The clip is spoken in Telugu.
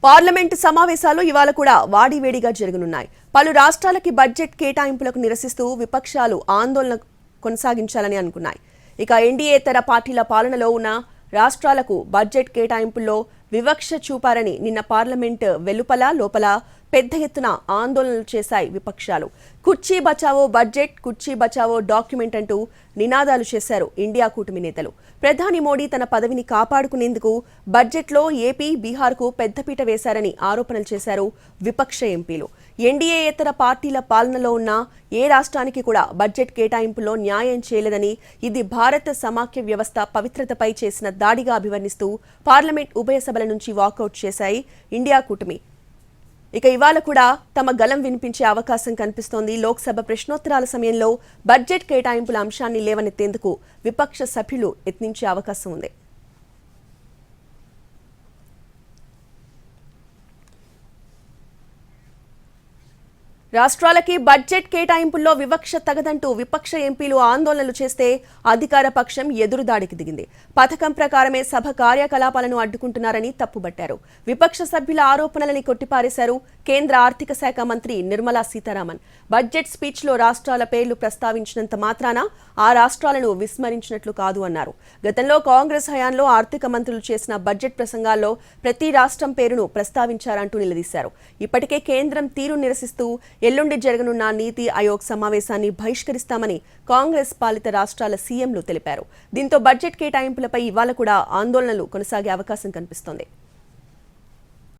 పార్లమెంటు సమావేశాలు ఇవాళ కూడా వాడివేడిగా జరగనున్నాయి. పలు రాష్ట్రాలకి బడ్జెట్ కేటాయింపులకు నిరసిస్తూ విపక్షాలు ఆందోళన కొనసాగించాలని అనుకున్నాయి. ఇక ఎన్డీయేతర పార్టీల పాలనలో ఉన్న రాష్ట్రాలకు బడ్జెట్ కేటాయింపుల్లో వివక్ష చూపారని నిన్న పార్లమెంట్ వెలుపల లోపల పెద్ద ఎత్తున ఆందోళనలు చేశాయి విపక్షాలు. కుర్చీ బచావో బడ్జెట్, కుర్చీ బచావో డాక్యుమెంట్ అంటూ నినాదాలు చేశారు ఇండియా కూటమి నేతలు. ప్రధాని మోడీ తన పదవిని కాపాడుకునేందుకు బడ్జెట్లో ఏపీ, బీహార్కు పెద్దపీట వేశారని ఆరోపణలు చేశారు విపక్ష ఎంపీలు. ఎన్డీయేతర పార్టీల పాలనలో ఉన్న ఏ రాష్ట్రానికి కూడా బడ్జెట్ కేటాయింపులో న్యాయం చేయలేదని, ఇది భారత సమాఖ్య వ్యవస్థ పవిత్రతపై చేసిన దాడిగా అభివర్ణిస్తూ పార్లమెంట్ ఉభయ సభల నుంచి వాకౌట్ చేశాయి ఇండియా కూటమి. ఇక ఇవాళ కూడా తమ గలం వినిపించే అవకాశం కనిపిస్తోంది. లోక్సభ ప్రశ్నోత్తరాల సమయంలో బడ్జెట్ కేటాయింపుల అంశాన్ని లేవనెత్తేందుకు విపక్ష సభ్యులు యత్నించే అవకాశం ఉంది. రాష్ట్రాలకి బడ్జెట్ కేటాయింపుల్లో వివక్ష తగదంటూ విపక్ష ఎంపీలు ఆందోళనలు చేస్తే అధికార పక్షం ఎదురుదాడికి దిగింది. పథకం ప్రకారమే సభ కార్యకలాపాలను అడ్డుకుంటున్నారని తప్పుబట్టారు. విపక్ష సభ్యుల ఆరోపణలని కొట్టిపారేశారు కేంద్ర ఆర్థిక శాఖ మంత్రి నిర్మలా సీతారామన్. బడ్జెట్ స్పీచ్లో రాష్ట్రాల పేర్లు ప్రస్తావించినంత మాత్రాన ఆ రాష్ట్రాలను విస్మరించినట్లు కాదు అన్నారు. గతంలో కాంగ్రెస్ హయాంలో ఆర్థిక మంత్రులు చేసిన బడ్జెట్ ప్రసంగాల్లో ప్రతి రాష్ట్రం పేరును ప్రస్తావించారంటూ నిలదీశారు. ఇప్పటికే కేంద్రం తీరు నిరసిస్తూ ఎల్లుండి జరగనున్న నీతి ఆయోగ్ సమావేశాన్ని బహిష్కరిస్తామని కాంగ్రెస్ పాలిత రాష్ట్రాల సీఎంలు తెలిపారు. దీంతో బడ్జెట్ కేటాయింపులపై ఇవాళ కూడా ఆందోళనలు కొనసాగే అవకాశం కనిపిస్తోంది.